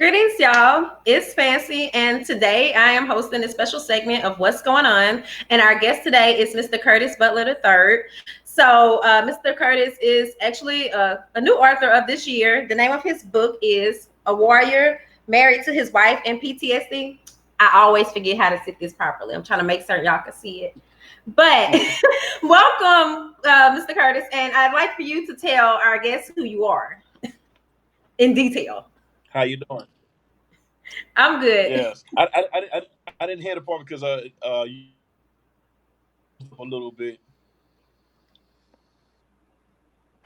Greetings, y'all. It's Fancy, and today I am hosting a special segment of What's Going On. And our guest today is Mr. Curtis Butler III. So, Mr. Curtis is actually a new author of this year. The name of his book is A Warrior Married to His Wife and PTSD. I always forget how to sit this properly. I'm trying to make certain y'all can see it. But welcome, Mr. Curtis. And I'd like for you to tell our guests who you are in detail. How you doing? I'm good. Yes, I didn't hear the part because you a little bit.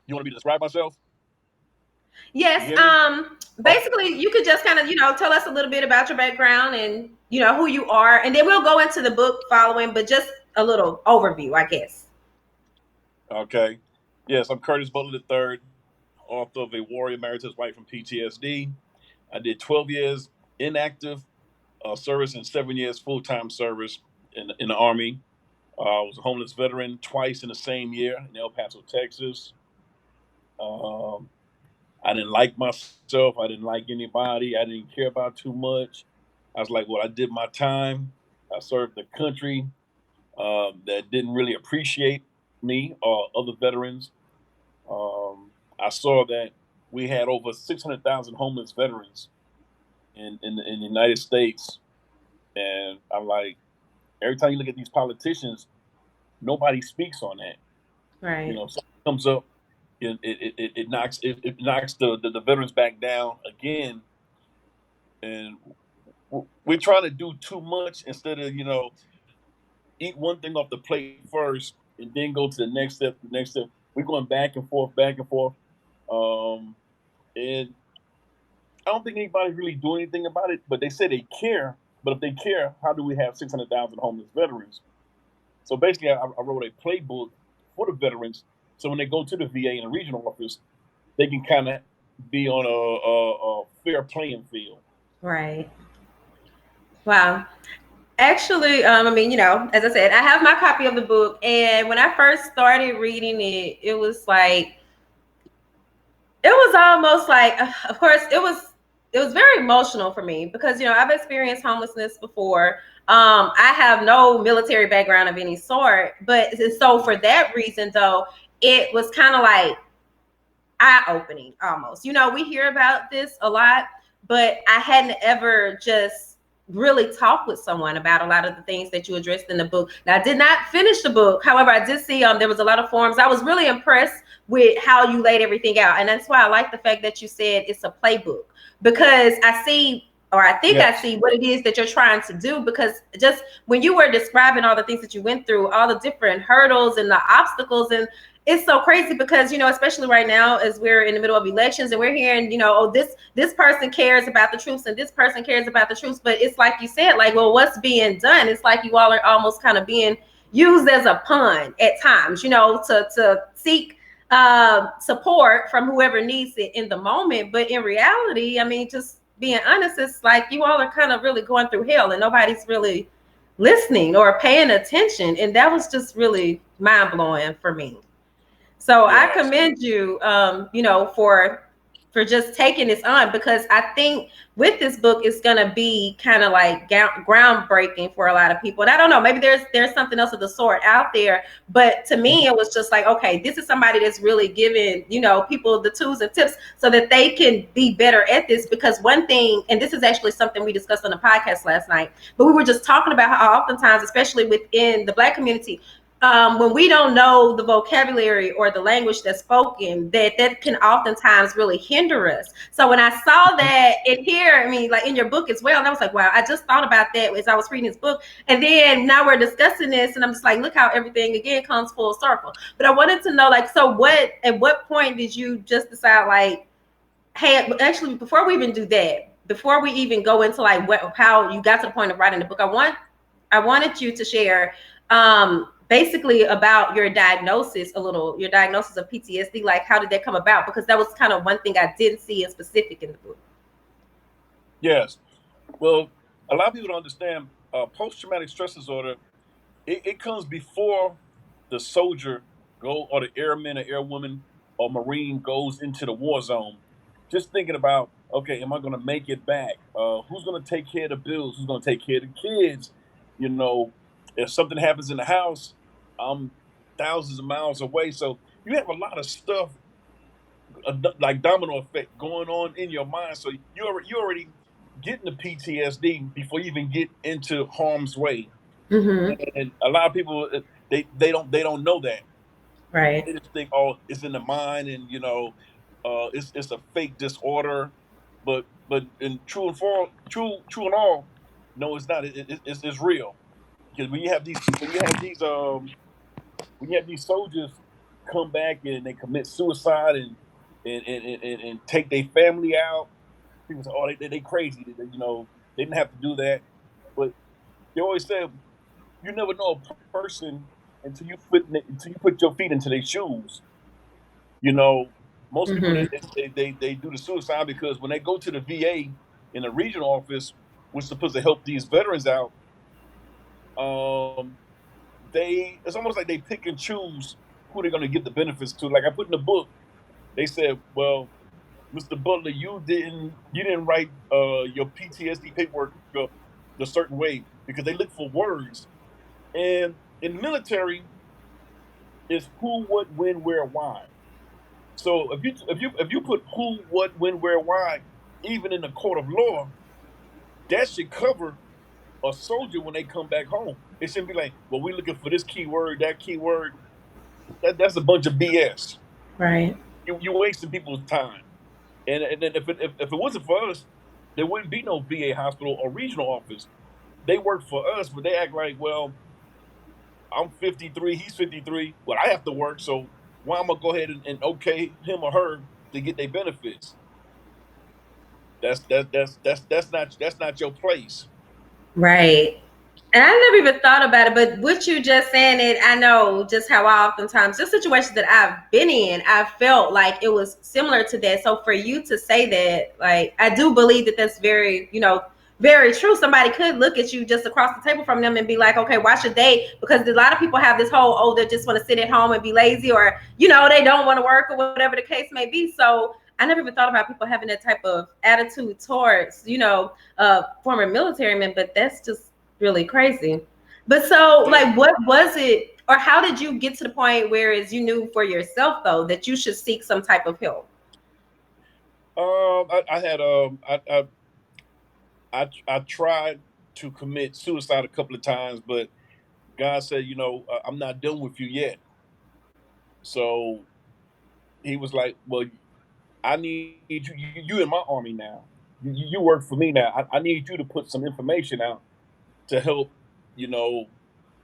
You want me to describe myself? You Yes. hear me? Oh, Basically, you could just kind of, tell us a little bit about your background and, who you are. And then we'll go into the book following, but just a little overview, I guess. okay. Yes, I'm Curtis Butler III, author of A Warrior Married to His Wife and PTSD. I did 12 years inactive service and 7 years full-time service in the Army. I was a homeless veteran twice in the same year in El Paso, Texas. Um, I didn't like myself. I didn't like anybody. I didn't care about too much. I was like, well, I did my time. I served the country that didn't really appreciate me or other veterans. I saw that we had over 600,000 homeless veterans in the United States. And I'm like, every time you look at these politicians, nobody speaks on that. Right. Something comes up, it knocks the veterans back down again, and we're trying to do too much instead of eat one thing off the plate first and then go to the next step. The next step. We're going back and forth, um, and I don't think anybody's really doing anything about it. But they say they care. But if they care, how do we have 600,000 homeless veterans? So basically, I wrote a playbook for the veterans, so when they go to the VA and the regional office, they can kind of be on a fair playing field. Right. Wow. Actually, as I said, I have my copy of the book. And when I first started reading it, it was almost like, of course, it was very emotional for me because I've experienced homelessness before. I have no military background of any sort, but so for that reason, though, it was kind of like eye-opening almost. We hear about this a lot, but I hadn't ever just really talked with someone about a lot of the things that you addressed in the book. Now, I did not finish the book. However, I did see there was a lot of forums. I was really impressed with how you laid everything out. And that's why I like the fact that you said it's a playbook, because I see, or I think I Yes. see what it is that you're trying to do. Because just when you were describing all the things that you went through, all the different hurdles and the obstacles, and it's so crazy because especially right now as we're in the middle of elections and we're hearing oh, this person cares about the troops and this person cares about the troops, but it's like you said, like, well, what's being done? It's like you all are almost kind of being used as a pawn at times, to seek support from whoever needs it in the moment. But in reality, I mean, just being honest, it's like you all are kind of really going through hell and nobody's really listening or paying attention, and that was just really mind-blowing for me. So I Yes. commend you, for just taking this on, because I think with this book it's gonna be kind of like groundbreaking for a lot of people. And I don't know, maybe there's something else of the sort out there, but to me it was just like, okay, this is somebody that's really giving people the tools and tips so that they can be better at this. Because one thing, and this is actually something we discussed on the podcast last night, but we were just talking about how oftentimes, especially within the Black community, when we don't know the vocabulary or the language that's spoken, that can oftentimes really hinder us. So when I saw that in here, I mean, like in your book as well, and I was like, wow, I just thought about that as I was reading this book. And then now we're discussing this, and I'm just like, look how everything again comes full circle. But I wanted to know, like, so at what point did you just decide, like, hey, actually, before we even do that, before we even go into like how you got to the point of writing the book, I wanted you to share basically about your diagnosis a little, your diagnosis of PTSD. Like, how did that come about? Because that was kind of one thing I didn't see in specific in the book. Yes. Well, a lot of people don't understand post-traumatic stress disorder. It comes before the soldier or the airman or airwoman or marine goes into the war zone. Just thinking about Okay, am I going to make it back? Who's going to take care of the bills? Who's going to take care of the kids? You know, if something happens in the house, I'm thousands of miles away. So you have a lot of stuff, like domino effect, going on in your mind. So you already getting the PTSD before you even get into harm's way. Mm-hmm. And a lot of people, they don't know that. Right. They just think, oh, it's in the mind, and it's a fake disorder. But in true and all, no, it's not. It's real. Because when you have these soldiers come back and they commit suicide and take their family out, people say, oh, they crazy. They didn't have to do that. But they always say, you never know a person until you put your feet into their shoes. You know, most people, Mm-hmm. they do the suicide because when they go to the VA in the regional office, which is supposed to help these veterans out, um, it's almost like they pick and choose who they're going to give the benefits to. Like I put in the book, they said, well, Mr. Butler, you didn't write your PTSD paperwork the certain way because they look for words. And in military, it's who, what, when, where, why. So if you put who, what, when, where, why, even in the court of law, that should cover a soldier when they come back home. It shouldn't be like, well, we're looking for this keyword, that keyword. That's a bunch of BS. Right. You're wasting people's time. And then if it wasn't for us, there wouldn't be no VA hospital or regional office. They work for us, but they act like, well, I'm 53, he's 53, but I have to work, so why am I gonna go ahead and okay him or her to get their benefits? That's not your place. Right. And I never even thought about it, but with you just saying it, I know just how I oftentimes, just situations that I've been in, I felt like it was similar to that. So for you to say that, like, I do believe that that's very, very true. Somebody could look at you just across the table from them and be like, okay, why should they? Because a lot of people have this whole, oh, they just want to sit at home and be lazy, or, they don't want to work, or whatever the case may be. So I never even thought about people having that type of attitude towards, former military men, but that's just really crazy. But so, Yeah. like, what was it, or how did you get to the point where is you knew for yourself though that you should seek some type of help? I had I tried to commit suicide a couple of times, but God said, I'm not done with you yet. So He was like, well, I need you. You in my army now. You work for me now. I need you to put some information out to help, you know,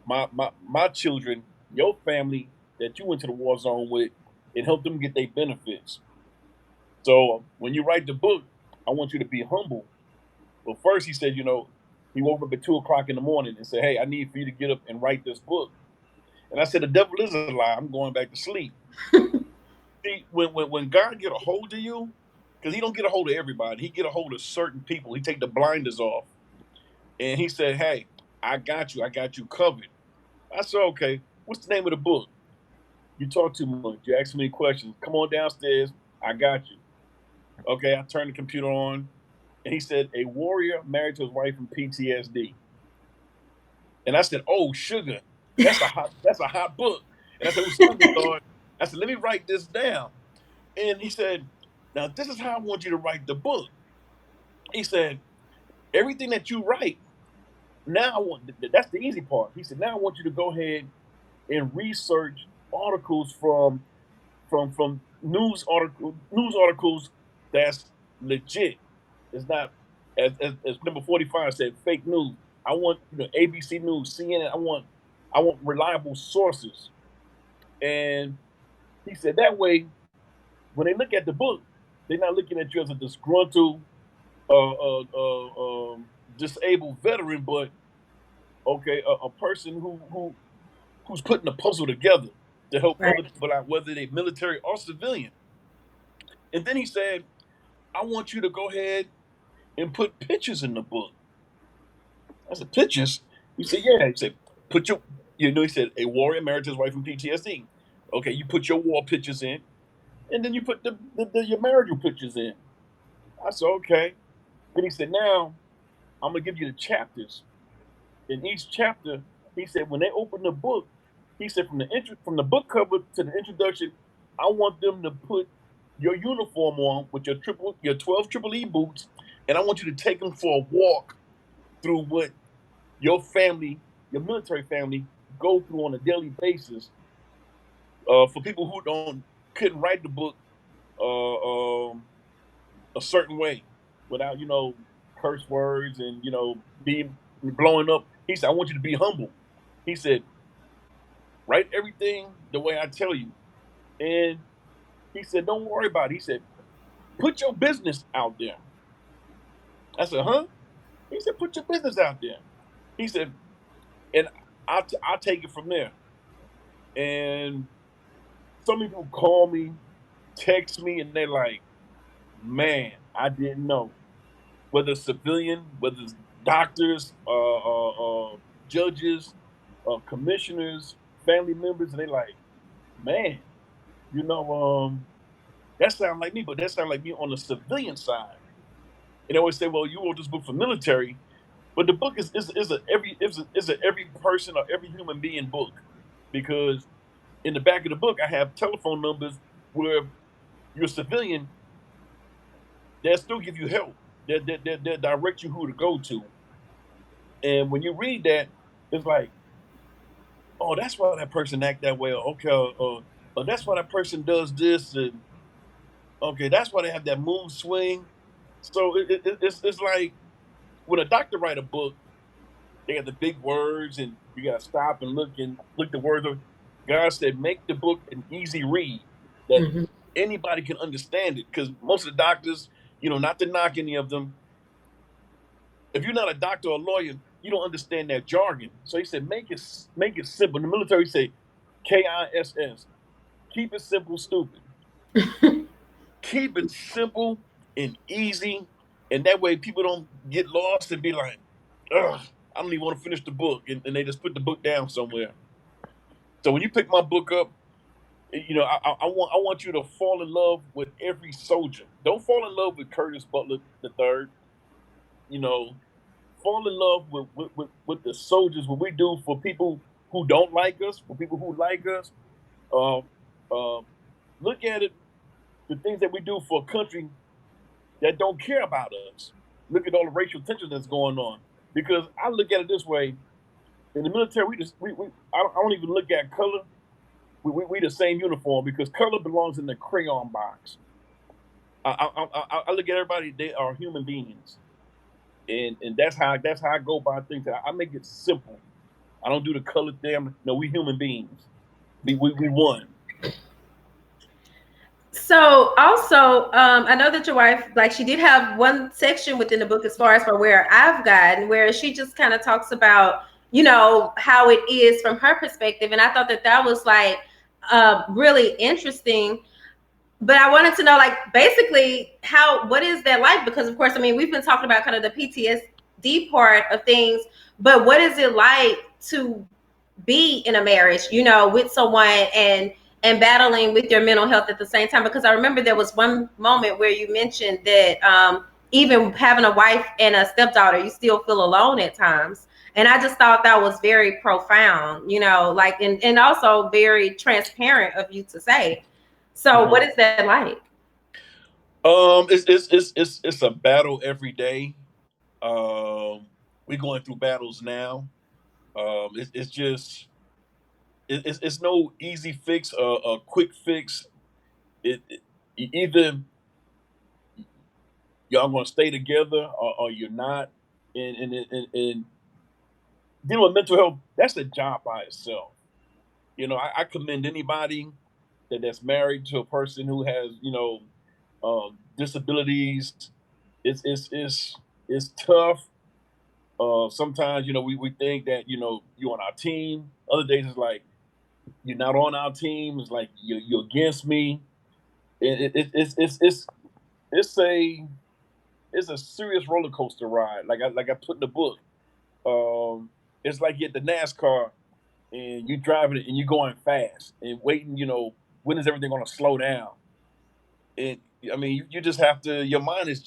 my children, your family that you went to the war zone with, and help them get their benefits. So when you write the book, I want you to be humble. Well, first he said, he woke up at 2 o'clock in the morning and said, "Hey, I need for you to get up and write this book." And I said, "The devil is a lie. I'm going back to sleep." See, when God get a hold of you, because He don't get a hold of everybody, He get a hold of certain people. He take the blinders off, and He said, "Hey, I got you. I got you covered." I said, "Okay, what's the name of the book?" You talk too much. You ask too many questions. Come on downstairs. I got you. Okay, I turned the computer on, and he said, "A warrior married to his wife from PTSD." And I said, "Oh, sugar, that's a hot book." And I said, "What's sugar, Lord?" I said, "Let me write this down." And he said, "Now this is how I want you to write the book." He said, "Everything that you write, now I want that's the easy part." He said, "Now I want you to go ahead and research articles from news articles that's legit. It's not as number 45 said, fake news. I want ABC News, CNN. I want reliable sources." And he said that way, when they look at the book, they're not looking at you as a disgruntled, disabled veteran, but okay, a person who's putting the puzzle together to help other Right. people out, whether they're military or civilian. And then he said, "I want you to go ahead and put pictures in the book." I said, "Pictures?" He said, "Yeah." He said, "Put your, he said, a warrior married to his wife from PTSD. Okay, you put your war pictures in, and then you put your marital pictures in." I said, okay. Then he said, now I'm gonna give you the chapters. In each chapter, he said, when they open the book, he said from the book cover to the introduction, I want them to put your uniform on with your 12 triple E boots, and I want you to take them for a walk through what your family, your military family, go through on a daily basis. For people who don't couldn't write the book uh, um, a certain way without curse words and being blowing up. He said, I want you to be humble. He said, write everything the way I tell you. And he said, don't worry about it. He said, put your business out there. I said, huh? He said, put your business out there. He said, and I'll take it from there. And some people call me, text me, and they're like, man, I didn't know. Whether it's civilian, whether it's doctors, judges, commissioners, family members, and they like, man, you know, that sounds like me, but that sounds like me on the civilian side. And they always say, well, you wrote this book for military, but the book is a every person or every human being book, because in the back of the book I have telephone numbers where you're a civilian, they'll still give you help. They'll direct you who to go to. And when you read that, it's like, oh, that's why that person act that way. Okay, that's why that person does this, and okay, that's why they have that mood swing. So it's like when a doctor write a book, they have the big words, and you gotta stop and look the words of. God said, make the book an easy read that Mhm. anybody can understand it. Because most of the doctors, not to knock any of them, if you're not a doctor or a lawyer, you don't understand that jargon. So he said, make it simple. In the military, say KISS. Keep it simple, stupid. Keep it simple and easy, and that way people don't get lost and be like, ugh, I don't even want to finish the book, and they just put the book down somewhere. So when you pick my book up, I want you to fall in love with every soldier. Don't fall in love with Curtis Butler III. You know, fall in love with the soldiers. What we do for people who don't like us, for people who like us. Uh, uh, Look at it. The things that we do for a country that don't care about us. Look at all the racial tension that's going on. Because I look at it this way: in the military, I don't even look at color. We the same uniform because color belongs in the crayon box. I look at everybody; they are human beings, and that's how I go about things. I make it simple. I don't do the color thing. No, we human beings. We one. So also, I know that your wife, like, she did have one section within the book as far as for where I've gotten, where she just kind of talks about, how it is from her perspective, and I thought that that was like really interesting. But I wanted to know, like, basically, what is that like? Because of course, I mean, we've been talking about kind of the PTSD part of things, but what is it like to be in a marriage, with someone and battling with your mental health at the same time? Because I remember there was one moment where you mentioned that even having a wife and a stepdaughter, you still feel alone at times. And I just thought that was very profound, like, and also very transparent of you to say. So what Mhm. is that like? It's a battle every day. We're going through battles now. It's just it's no easy fix, a quick fix. Either y'all gonna stay together or you're not. And dealing with mental health, that's a job by itself. I commend anybody that's married to a person who has disabilities. It's tough. Sometimes we think that you're on our team. Other days it's like you're not on our team. It's like you're against me. It's a it's a serious roller coaster ride. Like I put in the book. It's like you're at the NASCAR and you're driving it and you're going fast and waiting. When is everything going to slow down? I mean, you just have to. Your mind is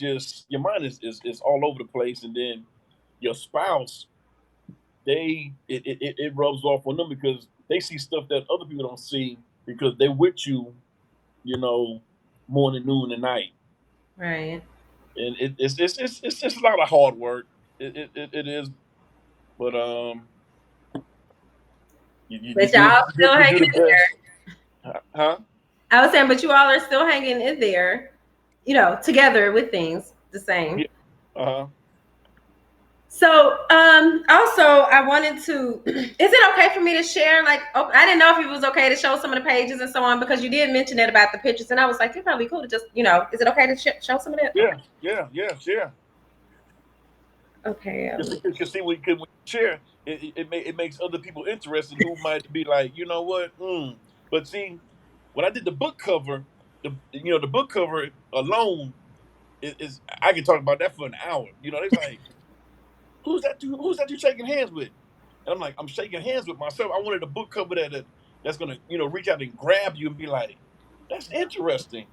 all over the place, and then your spouse, it rubs off on them because they see stuff that other people don't see because they're with you, you know, morning, noon, and night, Right. and it's just a lot of hard work. It is, but But y'all still you hanging do the in there. best, huh? I was saying, but you all are still hanging in there, together with things the same. Yeah, uh-huh. So, also, I wanted to. Is it okay for me to share? Like, oh, I didn't know if it was okay to show some of the pages and so on because you did mention that about the pictures, and I was like, it'd probably be cool to just, is it okay to show some of that? Okay. Yeah. Okay. You see, when you share, it makes other people interested who might be like, you know what? But see, when I did the book cover, the book cover alone is I can talk about that for an hour. It's like, who's that? Who's that you shaking hands with? And I'm like, I'm shaking hands with myself. I wanted a book cover that's gonna reach out and grab you and be like, that's interesting.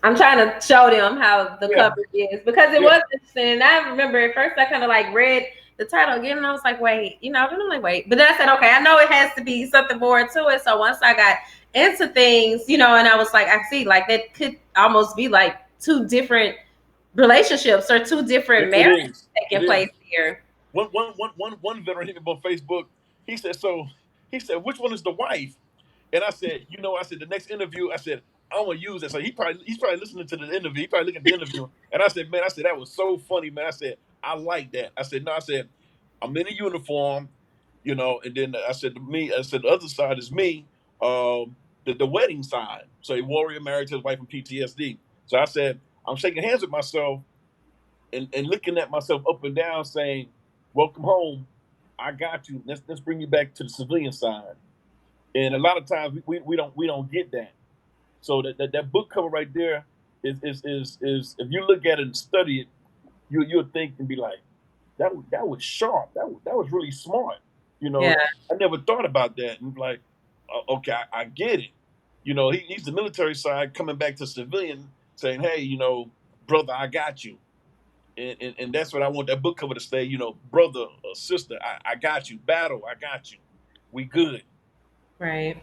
I'm trying to show them how the Yeah, cover is because it yeah, was interesting. And I remember at first I kind of like read the title again and I was like, wait, then I'm like, wait. But then I said, okay, I know it has to be something more to it. So once I got into things, and I was like, I see, like that could almost be like two different relationships or two different it marriages is. It taking is. place here. One veteran hit me on Facebook. He said, so he said, which one is the wife? And I said, I said the next interview, I said, I'm gonna use that. So he's probably listening to the interview. He probably looking at the interview. And I said, man, I said that was so funny, man. I said, I like that. I said, no, I said, I'm in a uniform, and then I said to me, I said the other side is me, the wedding side. So a warrior married to his wife and PTSD. So I said, I'm shaking hands with myself and looking at myself up and down saying, welcome home. I got you. Let's bring you back to the civilian side. And a lot of times we don't get that. So that book cover right there is if you look at it and study it, you'll think and be like, that was sharp. That was really smart. Yeah. I never thought about that. And like, okay, I get it. He's the military side coming back to civilian saying, hey, brother, I got you. And that's what I want that book cover to say, brother or sister, I got you. Battle, I got you. We good. Right.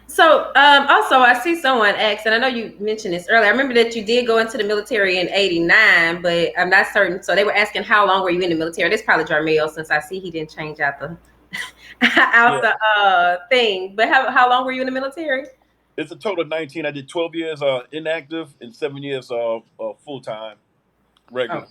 So, also, I see someone asked, and I know you mentioned this earlier. I remember that you did go into the military in '89, but I'm not certain. So they were asking how long were you in the military? That's probably Jarmel, since I see he didn't change out the out Yeah. the thing. But how long were you in the military? It's a total of 19. I did 12 years inactive and 7 years full time Oh. regular.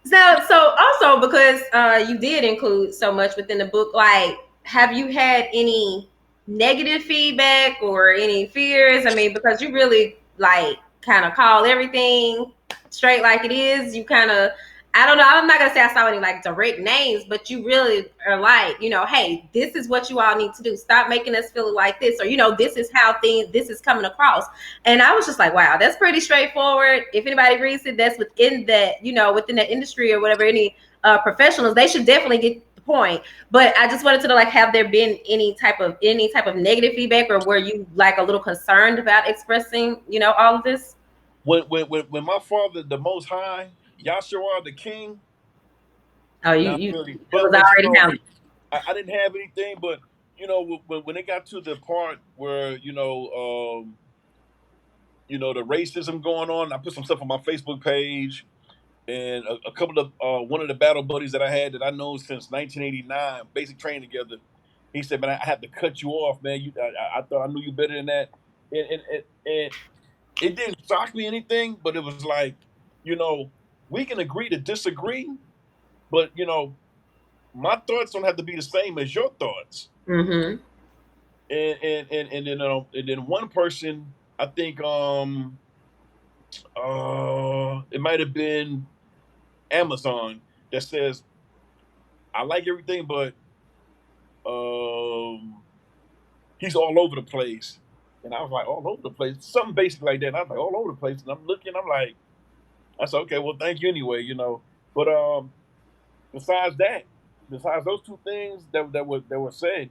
So also because you did include so much within the book, like have you had any negative feedback or any fears? I mean, because you really like kind of call everything straight like it is. You kind of, I don't know. I'm not gonna say I saw any like direct names, but you really are like, hey, this is what you all need to do. Stop making us feel like this, or this is how this is coming across. And I was just like, wow, that's pretty straightforward. If anybody reads it, that's within that, within that industry or whatever, any professionals, they should definitely get the point. But I just wanted to know, like, have there been any type of negative feedback, or were you like a little concerned about expressing, all of this? When my father, the Most High, Yahshua, the King, Oh, you not you really. it was But already handled. I didn't have anything. But when it got to the part where the racism going on, I put some stuff on my Facebook page. And a couple of one of the battle buddies that I had that I know since 1989, basic training together. He said, "Man, I had to cut you off, man. I thought I knew you better than that." And it didn't shock me anything, but it was like, you know, we can agree to disagree, but my thoughts don't have to be the same as your thoughts. Mm-hmm. And then one person, I think it might have been Amazon that says I like everything, but um, he's all over the place. And I was like, all over the place, something basic like that. And I was like, all over the place. And I'm looking, I'm like, I said, okay, well, thank you anyway. But besides that, besides those two things that were said,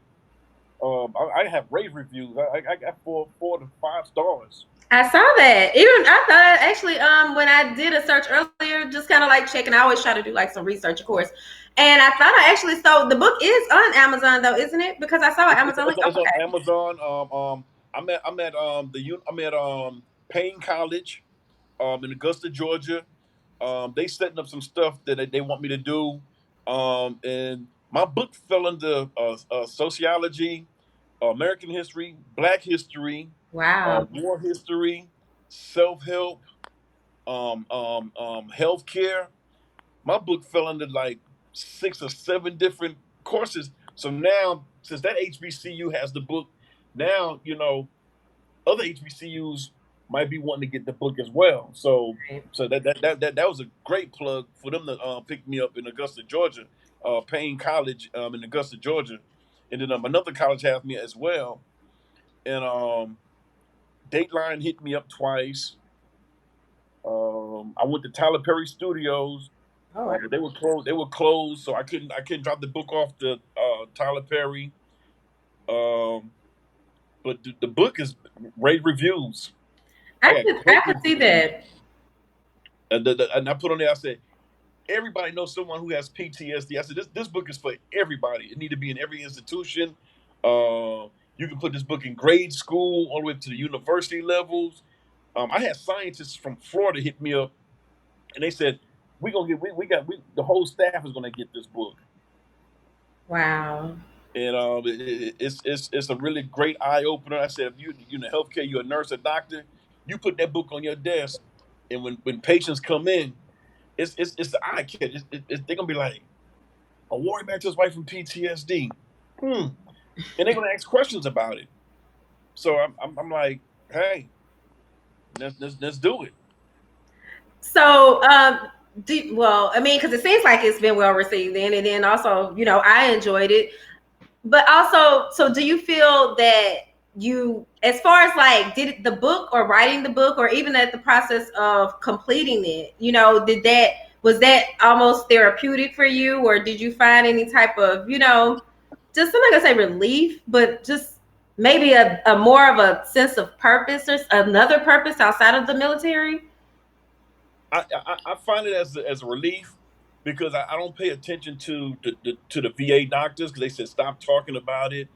I have rave reviews. I got four to 5 stars. I saw that. Even I thought actually, when I did a search earlier, just kind of like checking. I always try to do like some research, of course. And I thought I actually saw the book is on Amazon though, isn't it? Because I saw an Amazon link. Oh, It's on okay. Amazon. I'm at I'm at Payne College in Augusta, Georgia. They setting up some stuff that they want me to do. And my book fell into sociology, American history, Black history, Wow. war history, self help, healthcare. My book fell into like 6 or 7 different courses. So now, since that HBCU has the book, now other HBCUs might be wanting to get the book as well. So that was a great plug for them to pick me up in Augusta, Georgia, Payne College in Augusta, Georgia, and then another college has me as well. And Dateline hit me up twice. I went to Tyler Perry Studios, Oh, wow. but they were closed. They were closed, so I couldn't drop the book off to Tyler Perry. Um, but the book is rave reviews. I got I great could see reviews. that. And I put on there. I said everybody knows someone who has PTSD. I said this book is for everybody. It need to be in every institution. You can put this book in grade school all the way to the university levels. I had scientists from Florida hit me up and they said the whole staff is gonna get this book. Wow. And it's a really great eye opener. I said if you in healthcare, you're a nurse, a doctor, you put that book on your desk, and when patients come in, it's the eye catch. They're gonna be like, a warrior back to his wife from PTSD, and they're gonna ask questions about it. So I'm like, hey, let's do it. So, well, I mean, because it seems like it's been well received, and then also, I enjoyed it. But also, so do you feel that you, as far as like, did the book or writing the book, or even at the process of completing it, was that almost therapeutic for you, or did you find any type of, just I'm not gonna say relief, but just maybe a more of a sense of purpose or another purpose outside of the military? I find it as a relief because I don't pay attention to the VA doctors because they said stop talking about it,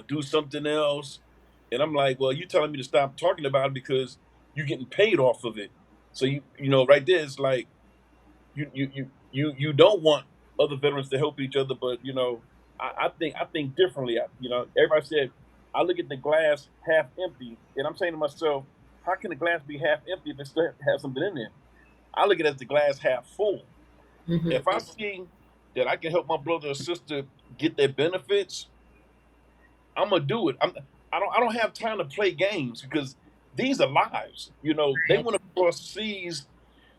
do something else, and I'm like, well, you telling me to stop talking about it because you're getting paid off of it. So right there, it's like you don't want other veterans to help each other, but I think differently. Everybody said I look at the glass half empty, and I'm saying to myself, how can the glass be half empty if it still has something in there? I look at it as the glass half full. Mm-hmm. If I see that I can help my brother or sister get their benefits, I'm gonna do it. I don't have time to play games because these are lives. They Right. want to cross seas.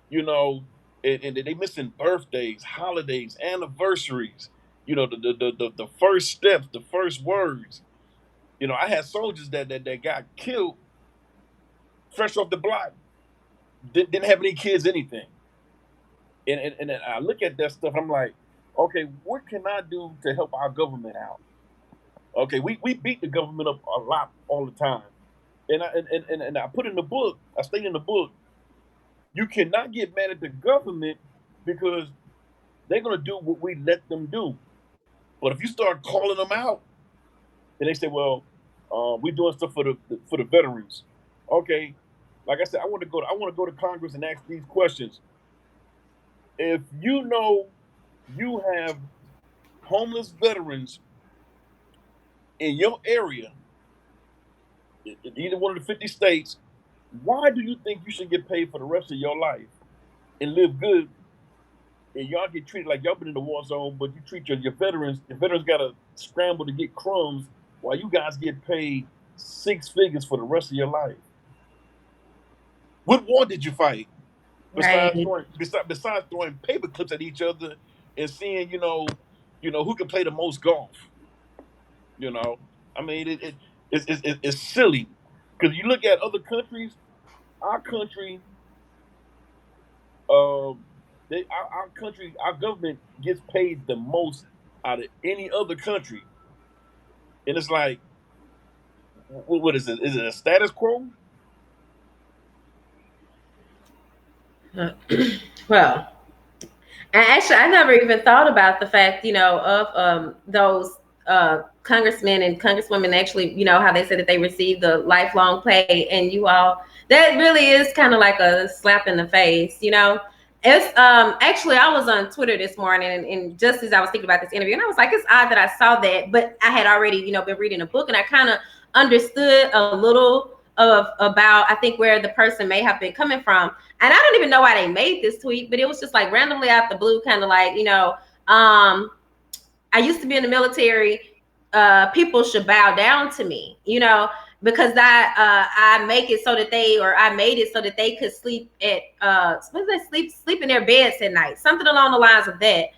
You know, and they missing birthdays, holidays, anniversaries. The first steps, the first words. I had soldiers that got killed fresh off the block. Didn't have any kids, anything. And then I look at that stuff. I'm like, okay, what can I do to help our government out? Okay, we beat the government up a lot all the time, and I put in the book. I state in the book, you cannot get mad at the government because they're gonna do what we let them do. But if you start calling them out, and they say, well, we're doing stuff for the veterans. Okay, like I said, I want to go to Congress and ask these questions. If you have homeless veterans in your area, in either one of the 50 states, why do you think you should get paid for the rest of your life and live good? And y'all get treated like y'all been in the war zone, but you treat your veterans. The veterans got to scramble to get crumbs while you guys get paid 6 figures for the rest of your life. What war did you fight Right. besides throwing paper clips at each other and seeing who can play the most golf? You know, I mean, it's silly because you look at other countries. Our country, um, our country, our government gets paid the most out of any other country, and it's like what is it? Is it a status quo? Well, and actually, I never even thought about the fact, of those congressmen and congresswomen. Actually, how they said that they received the lifelong pay, and you all, that really is kind of like a slap in the face. It's actually, I was on Twitter this morning, and just as I was thinking about this interview, and I was like, it's odd that I saw that, but I had already, been reading a book, and I kind of understood a little of about, I think, where the person may have been coming from. And I don't even know why they made this tweet, but it was just like randomly out the blue, kind of like, I used to be in the military. People should bow down to me, because I make it so that I made it so that they could sleep at what is that, sleep in their beds at night, something along the lines of that.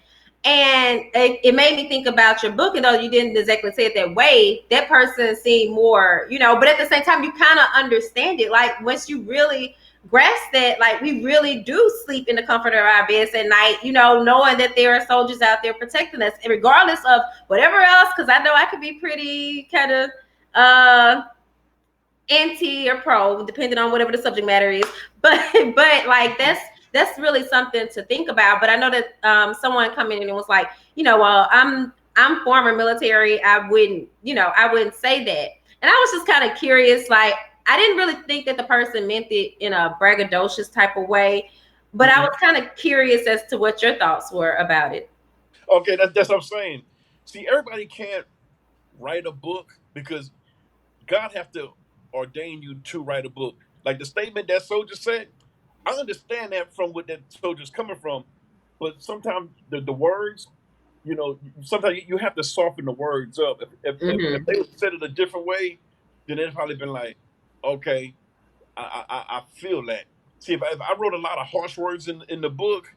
And it made me think about your book, and though you didn't exactly say it that way, that person seemed more, but at the same time, you kind of understand it. Like, once you really grasp that, like, we really do sleep in the comfort of our beds at night, knowing that there are soldiers out there protecting us, and regardless of whatever else, because I know I could be pretty kind of uh anti or pro, depending on whatever the subject matter is. But like, that's really something to think about. But I know that someone come in and was like, well, I'm former military. I wouldn't say that. And I was just kind of curious. Like, I didn't really think that the person meant it in a braggadocious type of way, but I Mm-mm. was kind of curious as to what your thoughts were about it. Okay, that's what I'm saying. See, everybody can't write a book because God have to ordain you to write a book. Like the statement that soldier said, I understand that from what that soldier's coming from, but sometimes the words, sometimes you have to soften the words up. If Mm-hmm. they would said it a different way, then they'd probably been like, okay, I feel that. See, if I wrote a lot of harsh words in the book,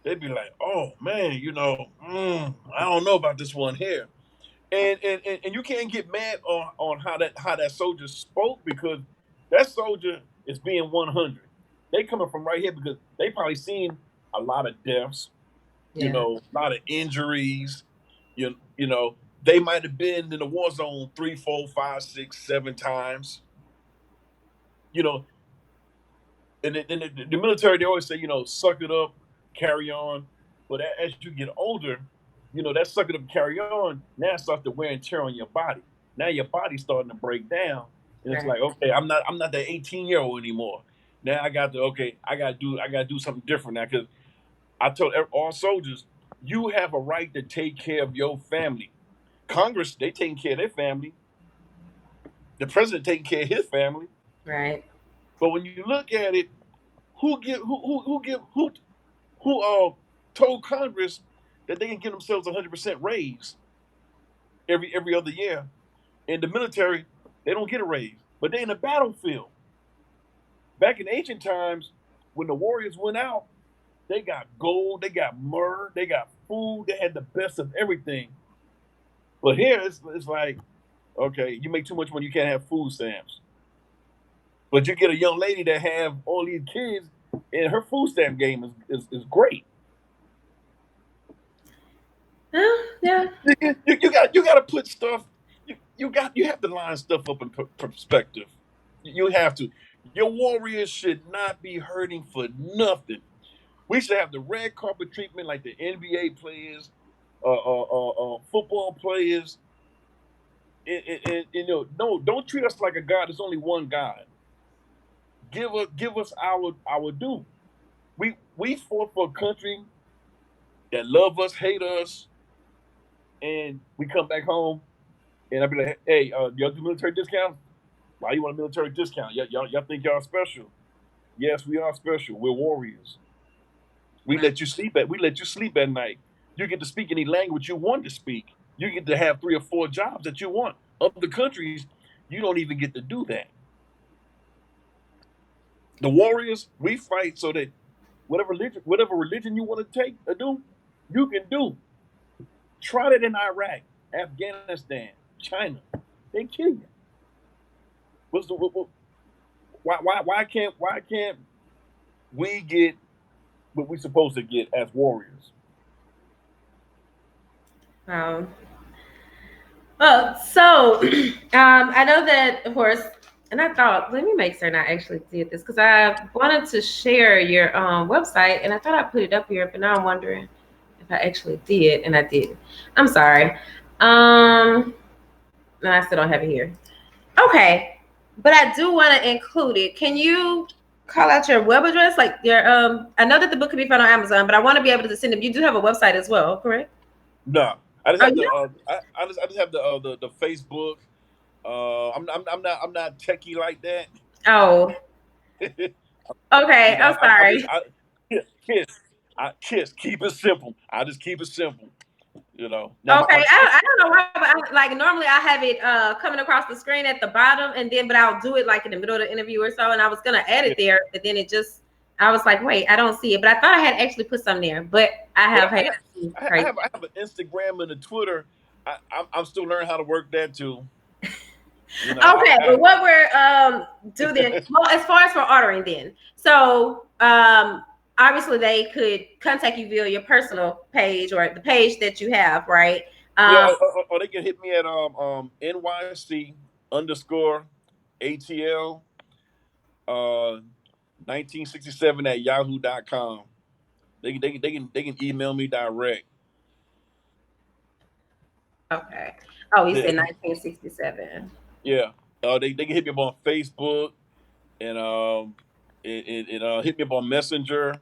they'd be like, oh man, I don't know about this one here. And you can't get mad on how that soldier spoke because that soldier is being 100. They coming from right here because they probably seen a lot of deaths, Yeah. a lot of injuries. They might have been in the war zone 3, 4, 5, 6, 7 times. You know, and the military, they always say, suck it up, carry on. But as you get older, that suck it up, carry on. Now it starts to wear and tear on your body. Now your body's starting to break down, and it's Right. like, okay, I'm not that 18-year-old anymore. Now I got to do something different now because I told all soldiers, you have a right to take care of your family. Congress, they taking care of their family. The president taking care of his family. Right. But when you look at it, who told Congress that they can give themselves 100% raise every other year. In the military, they don't get a raise, but they in the battlefield. Back in ancient times, when the warriors went out, they got gold, they got myrrh, they got food, they had the best of everything. But here it's like, okay, you make too much money, you can't have food stamps. But you get a young lady that have all these kids, and her food stamp game is great. Yeah. You got to put stuff. You have to line stuff up in perspective. You have to. Your Warriors should not be hurting for nothing. We should have the red carpet treatment like the NBA players, football players. No, don't treat us like a god. There's only one God. Give us our due. We fought for a country that love us, hate us, and we come back home and I'd be like, hey, y'all do military discounts? Why you want a military discount? Y'all think y'all special? Yes, we are special. We're warriors. We let you sleep at night. You get to speak any language you want to speak. You get to have 3 or 4 jobs that you want. Other countries, you don't even get to do that. The warriors, we fight so that whatever religion you want to take or do, you can do. Try it in Iraq, Afghanistan, China. They kill you. What's the what, why can't we get what we're supposed to get as warriors? Um, So I know that, of course, and I thought, let me make certain I actually did this because I wanted to share your website, and I thought I put it up here, but now I'm wondering if I actually did, and I did. I'm sorry. No, I still don't have it here. Okay, but I do want to include it. Can you call out your web address, like your I know that the book can be found on Amazon, but I want to be able to send them. You do have a website as well, correct? No, I just Oh, have you the know? I just have the Facebook. I'm not techie like that. Oh, You okay. know, I'm I'm just sorry. kiss, kiss. Keep it simple. I just keep it simple. You know. Now Okay, my I don't know why, but like normally I have it coming across the screen at the bottom, and then but I'll do it like in the middle of the interview or so, and I was gonna add yeah, it there, but then it just I was like, wait, I don't see it, but I thought I had actually put some there, but I but have had crazy. I have an Instagram and a Twitter. I'm still learning how to work that too. You know, Okay, but what we're do then? Well, as far as for ordering, then so obviously they could contact you via your personal page or the page that you have, right? yeah, Um, or they can hit me at NYC underscore ATL 1967 at yahoo.com. They can email me direct. okay. Oh, you Yeah, said 1967. yeah. They can hit me up on Facebook and hit me up on Messenger,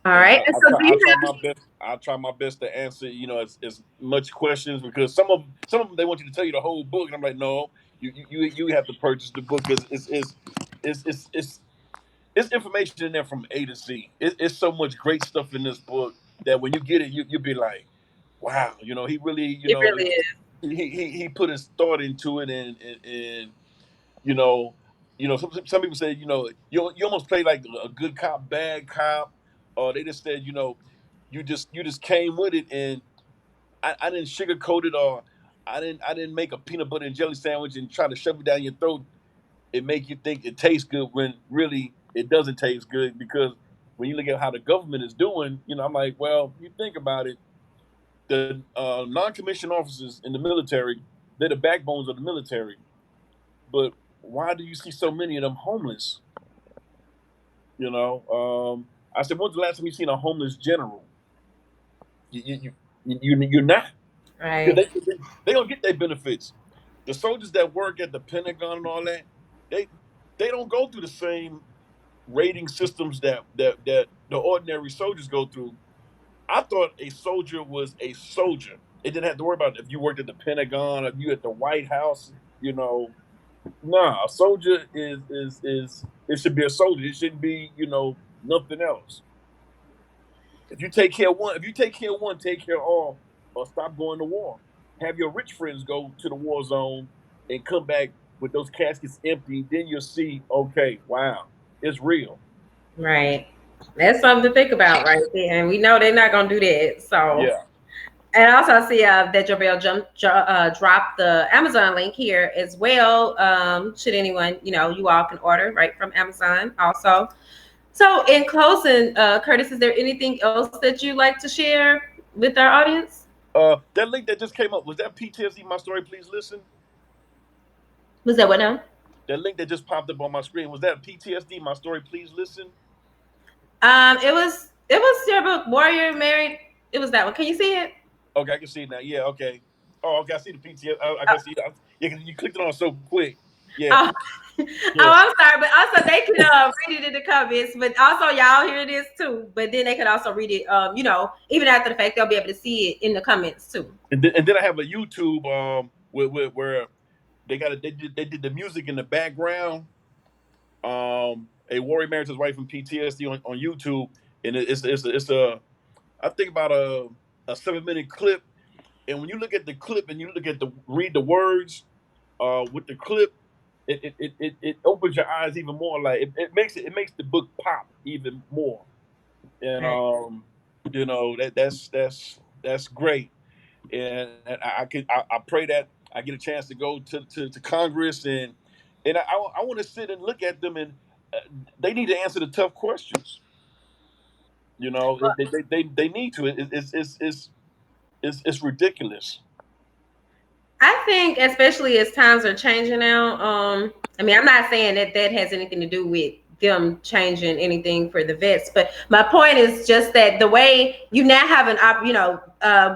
All and right. And so do I'll you try have? my best. I'll try my best to answer, as much questions, because some of them they want you to tell you the whole book, and I'm like, no, you have to purchase the book, because it's information in there from A to Z. It's so much great stuff in this book that when you get it, you'll be like, wow, he really, It really is. he put his thought into it, and you know, some people say, you almost play like a good cop, bad cop, or they just said, you just came with it, and I didn't sugarcoat it, or I didn't make a peanut butter and jelly sandwich and try to shove it down your throat. It make you think it tastes good when really it doesn't taste good, because when you look at how the government is doing, I'm like, well, you think about it, the non-commissioned officers in the military, they're the backbones of the military, but why do you see so many of them homeless? I said, when's the last time you seen a homeless general? You're not, because Right. they don't get their benefits. The soldiers that work at the Pentagon and all that, they they don't go through the same rating systems that the ordinary soldiers go through. I thought a soldier was a soldier. It didn't have to worry about if you worked at the Pentagon, if you at the White House. Nah, a soldier is it should be a soldier. It shouldn't be nothing else. If you take care of one, take care of all, or stop going to war. Have your rich friends go to the war zone and come back with those caskets empty. Then you'll see, okay, wow, it's real. Right. That's something to think about right there. And we know they're not gonna do that. So Yeah. and also I see that Jobel dropped the Amazon link here as well. Should anyone, you all can order right from Amazon also. So in closing, Curtis, is there anything else that you'd like to share with our audience? That link that just came up, was that PTSD? My story, please listen. Was that what now? That link that just popped up on my screen, was that PTSD? My story, please listen. It was your book, Warrior Married. It was that one. Can you see it? Okay, I can see it now. Yeah, okay. Oh, okay, I see the PTSD. I can see it. Yeah, 'cause you clicked it on so quick. Yeah, Oh, oh, yeah. I'm sorry, but also they could read it in the comments. But also y'all hear this too. But then they could also read it. Even after the fact, they'll be able to see it in the comments too. And then I have a YouTube where they did the music in the background. A warrior married his wife from PTSD on YouTube, and it's a I think about a 7 minute clip. And when you look at the clip and you look at the read the words with the clip, it opens your eyes even more. Like it makes the book pop even more. And Right. that's great. And I pray that I get a chance to go to Congress, and I want to sit and look at them, and uh, they need to answer the tough questions. They need to. it's ridiculous. I think, especially as times are changing now. I mean, I'm not saying that that has anything to do with them changing anything for the vets, but my point is just that the way you now have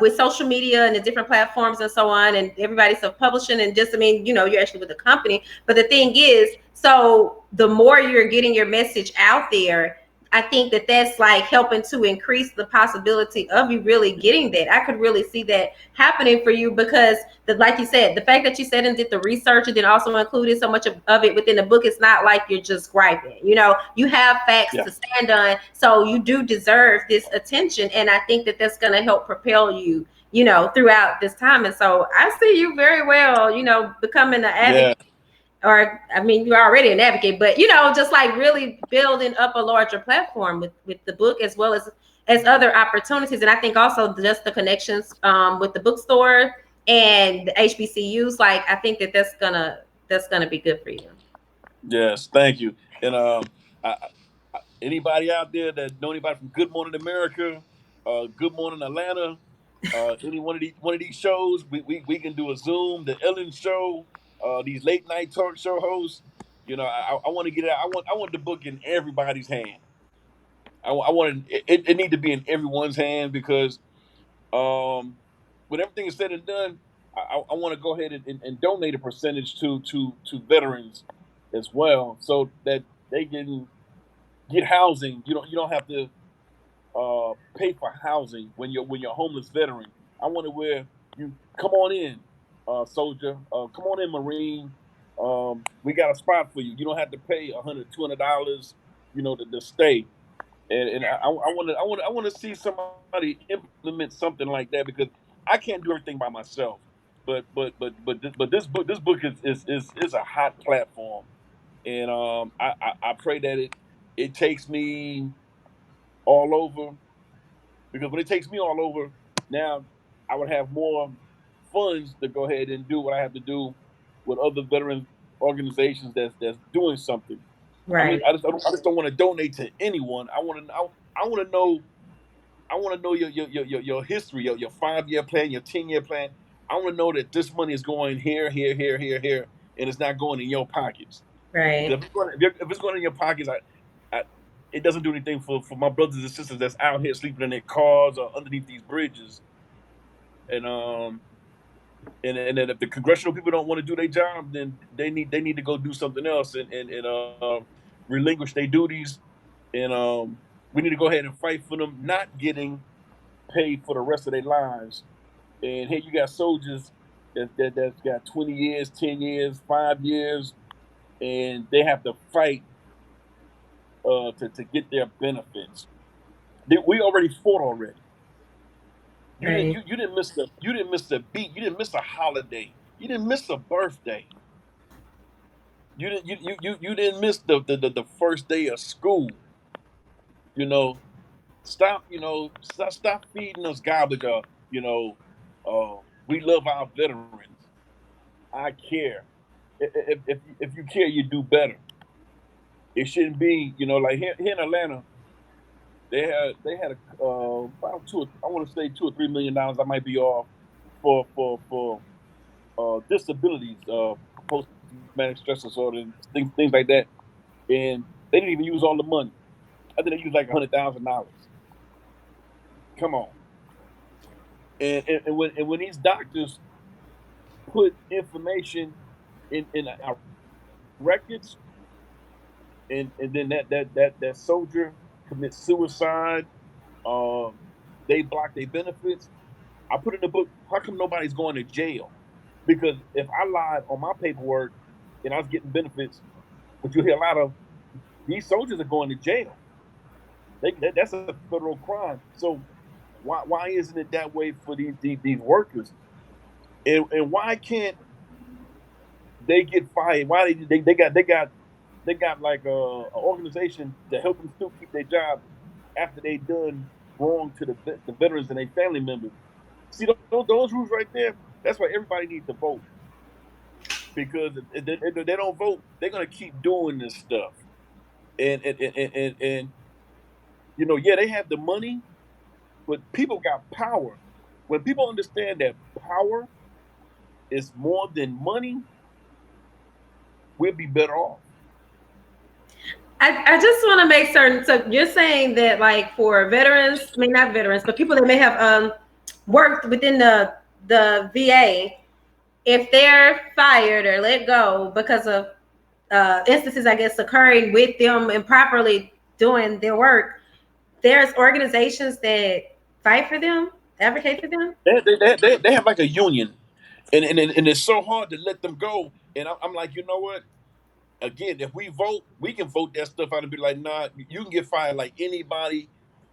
with social media and the different platforms and so on, and everybody's self-publishing, and just, I mean, you're actually with a company. But the thing is, so the more you're getting your message out there, I think that that's like helping to increase the possibility of you really getting that. I could really see that happening for you because, like you said, the fact that you said and did the research and then also included so much of it within the book, it's not like you're just griping. You have facts Yeah. to stand on, so you do deserve this attention, and I think that that's going to help propel you, throughout this time. And so I see you very well, becoming an advocate, Yeah. or I mean, you're already an advocate, but just like really building up a larger platform with the book, as other opportunities. And I think also just the connections with the bookstore and the HBCUs. Like, I think that that's gonna be good for you. Yes. Thank you. And anybody out there that know anybody from Good Morning America, Good Morning Atlanta, any one of these shows, we can do a Zoom, the Ellen Show, these late night talk show hosts. I want to get it out. I want the book in everybody's hand. I want it need to be in everyone's hand because um, when everything is said and done, I want to go ahead and donate a percentage to veterans as well, so that they can get housing. You don't have to pay for housing when you're a homeless veteran. I want to where you come on in, soldier. Come on in, Marine. We got a spot for you. You don't have to pay $100, $200, to stay. And I want to see somebody implement something like that because I can't do everything by myself. But this book is a hot platform, and I pray that it takes me all over, because when it takes me all over, now I would have more funds to go ahead and do what I have to do with other veteran organizations that's doing something. I mean, Right, I just don't want to donate to anyone. I want to know your history, your 5 year plan, your 10 year plan. I want to know that this money is going here, here, here, here, here, and it's not going in your pockets. right, Because if it's going in your pockets, I it doesn't do anything for my brothers and sisters that's out here sleeping in their cars or underneath these bridges. And then if the congressional people don't want to do their job, then they need to go do something else and relinquish their duties. And we need to go ahead and fight for them not getting paid for the rest of their lives. And here you got soldiers that's got 20 years, 10 years, 5 years, and they have to fight to get their benefits. We already fought already. You didn't right, you didn't miss a beat. You didn't miss a holiday. You didn't miss a birthday. You didn't miss the first day of school. You know, stop feeding us garbage. We love our veterans. I care. If you care, you do better. It shouldn't be, like here in Atlanta, they had about I want to say $2 or $3 million. I might be off for disabilities, post traumatic stress disorder, and things like that. And they didn't even use all the money. I think they used like $100,000. Come on. And when these doctors put information in our records, and then that soldier commits suicide, um, they block their benefits. I put in the book, how come nobody's going to jail? Because if I lied on my paperwork and I was getting benefits, but you hear a lot of these soldiers are going to jail. That's a federal crime. So why isn't it that way for these workers? And why can't they get fired? Why they got like a organization to help them still keep their job after they done wrong to the veterans and their family members? See those rules right there. That's why everybody needs to vote, because if they don't vote, they're gonna keep doing this stuff. And yeah, they have the money, but people got power. When people understand that power is more than money, we'll be better off. I just want to make certain. So you're saying that, like, for veterans, I mean, not veterans, but people that may have worked within the VA, if they're fired or let go because of instances, I guess, occurring with them improperly doing their work, there's organizations that fight for them, advocate for them. They have like a union, and it's so hard to let them go. And I'm like, you know what? Again, if we vote, we can vote that stuff out and be like, nah, you can get fired like anybody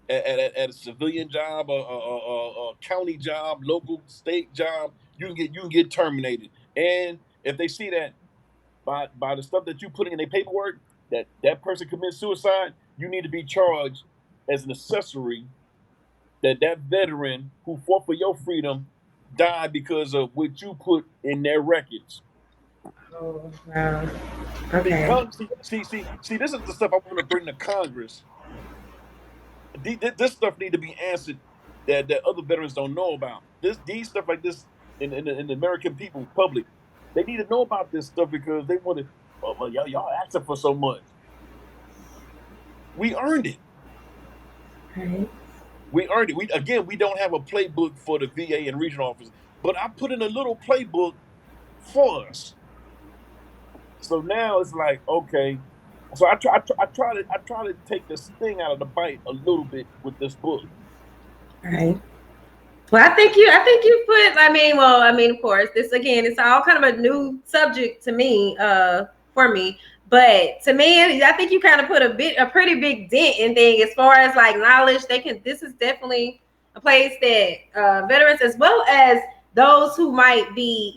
at a civilian job, a county job, local state job. You can get terminated. And if they see that by the stuff that you putting in their paperwork, that person commits suicide, you need to be charged as an accessory that veteran who fought for your freedom died because of what you put in their records. Oh, wow. See, Okay. this is the stuff I want to bring to Congress. This stuff need to be answered that other veterans don't know about. These stuff like this in the American people public, they need to know about this stuff because they want to. Oh, well, y'all asking for so much. We earned it. Right. We earned it. We don't have a playbook for the VA and regional office, but I put in a little playbook for us. So now it's like, okay. So I try to take the sting out of the bite a little bit with this book. Right. Well, I think you put. I mean, well, I mean, of course, this again, it's all kind of a new subject to me, for me. But to me, I think you kind of put a pretty big dent in thing as far as like knowledge. They can. This is definitely a place that veterans, as well as those who might be,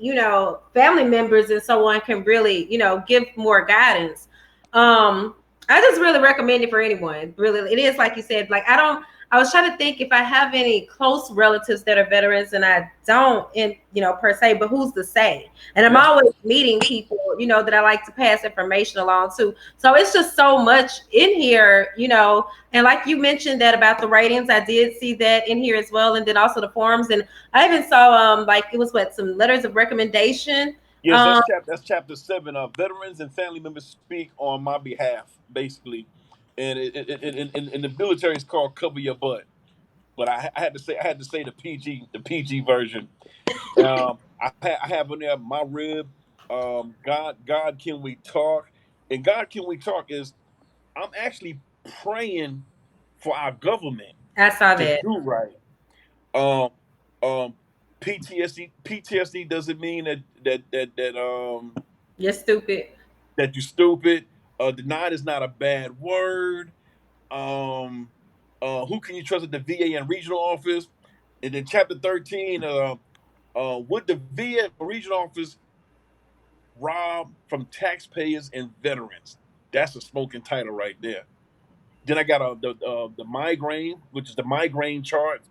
family members and so on, can really, give more guidance. Um, I just really recommend it for anyone. Really, it is like you said. Like I was trying to think if I have any close relatives that are veterans, and I don't, in per se, but who's to say? And I'm That's always meeting people, that I like to pass information along to. So it's just so much in here, And like you mentioned that about the ratings, I did see that in here as well, and then also the forums, and I even saw like it was some letters of recommendation. yes, Um, that's chapter 7. Veterans and family members speak on my behalf, basically, and in the military it's called cover your butt. But I had to say the PG version. I have on there my rib. God, can we talk? And God, can we talk is I'm actually praying for our government I saw to that. do right. Um, um, PTSD doesn't mean You're stupid. that you're stupid. Denied is not a bad word. Um, who can you trust at the VA and regional office? And then chapter 13, would the VA and regional office rob from taxpayers and veterans? That's a smoking title right there. Then I got the migraine, which is the migraine chart,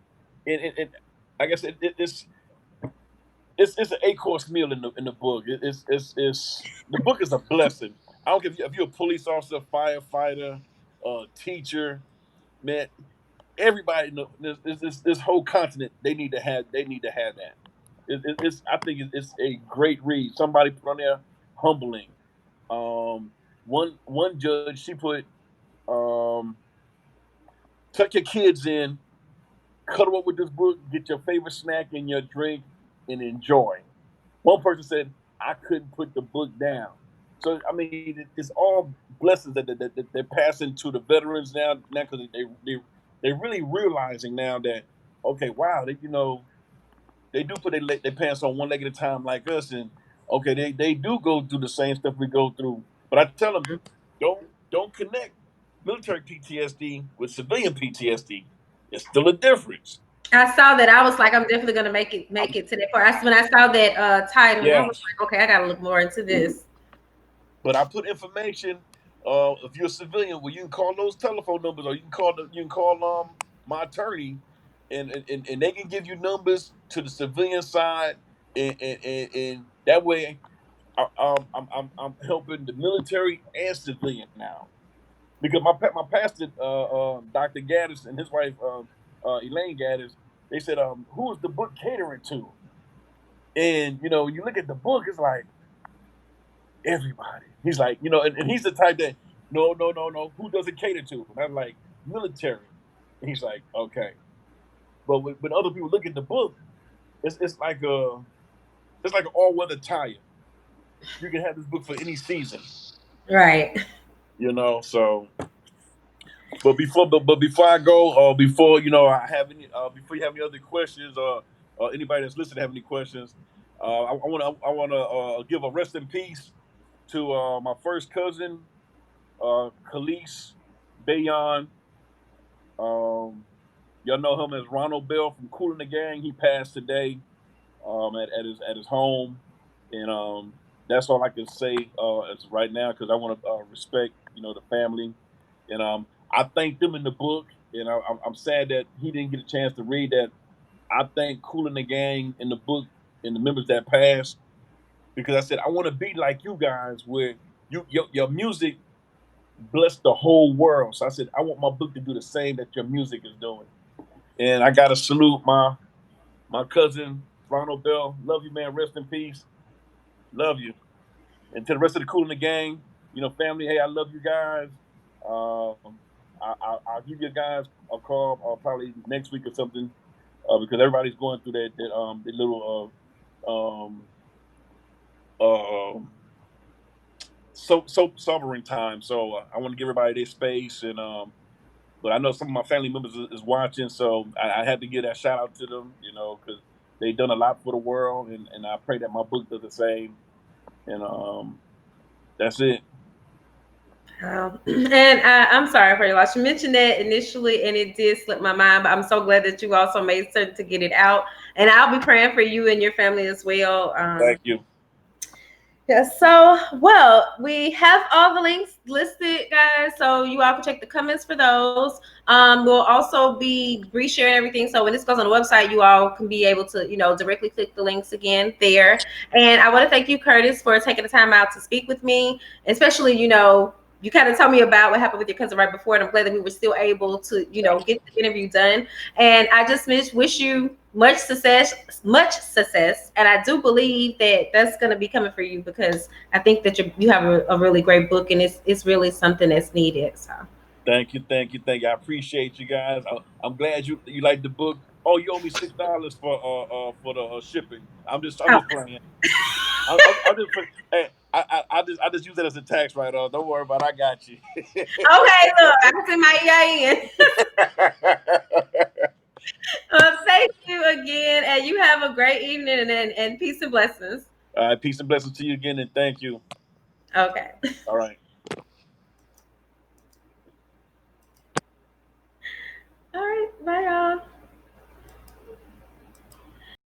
and I guess it's an 8 course meal in the book. It's the book is a blessing. I don't care if you're a police officer, firefighter, teacher, man. Everybody, this whole continent, they need to have that. I think it's a great read. Somebody put on there humbling. One judge, she put, um, tuck your kids in, cuddle up with this book, get your favorite snack and your drink, and enjoy. One person said, I couldn't put the book down. So I mean, it's all blessings that they're passing to the veterans now because they're really realizing now that, okay, wow, they do put their pants on one leg at a time like us, and okay, they do go through the same stuff we go through. But I tell them, don't connect military PTSD with civilian PTSD. It's still a difference. I saw that. I was like, I'm definitely gonna make it to that part. When I saw that title, and I Yeah, was like, okay, I gotta look more into this. but I put information. If you're a civilian, well, you can call those telephone numbers, or you can call my attorney, and they can give you numbers to the civilian side, and that way, I'm helping the military and civilian now because my pastor, Dr. Gaddis, and his wife, Elaine Gaddis, They said, who is the book catering to? And when you look at the book, it's like everybody. He's like, and he's the type that no, no, no, no. Who does it cater to? And I'm like, military. And he's like, okay. But when other people look at the book, it's like an all weather tire. You can have this book for any season, Right. So, but before I go, before I have any, before you have any other questions, or anybody that's listening have any questions, I want to give a rest in peace to my first cousin, Khalees Bayon. Um, y'all know him as Ronald Bell from Kool and the Gang. He passed today, at his home, and that's all I can say as right now because I want to respect the family, and I thanked them in the book, and I'm sad that he didn't get a chance to read that. I thank Kool and the Gang in the book and the members that passed because I said I want to be like you guys where your music blessed the whole world. So I said I want my book to do the same that your music is doing, and I got to salute my cousin Ronald Bell. Love you, man. Rest in peace. Love you. And to the rest of the Cool in the Gang, family. Hey, I love you guys. I'll give you guys a call probably next week or something because everybody's going through that little uh, so sobering time. So I want to give everybody their space and but I know some of my family members is watching, so I had to give that shout out to them, because they've done a lot for the world, and I pray that my book does the same. And that's it. And I'm sorry for your loss. You mentioned that initially, and it did slip my mind. But I'm so glad that you also made certain to get it out. And I'll be praying for you and your family as well. Thank you. Yeah, so well, we have all the links listed, guys. So you all can check the comments for those. We'll also be resharing everything. So when this goes on the website, you all can be able to, directly click the links again there. And I want to thank you, Curtis, for taking the time out to speak with me, especially, you kind of told me about what happened with your cousin right before, and I'm glad that we were still able to, get the interview done. And I just wish you much success. And I do believe that that's going to be coming for you because I think that you have a really great book, and it's really something that's needed. So. Thank you, thank you, thank you. I appreciate you guys. I'm glad you like the book. Oh, you owe me $6 for the shipping. I'm just Oh, playing. I'm just playing. Hey, I just use that as a tax write off. Don't worry about it. I got you. okay. Look, I can send my EIN. Thank you again, and you have a great evening, and peace and blessings. All right, peace and blessings to you again, and thank you. Okay. All right.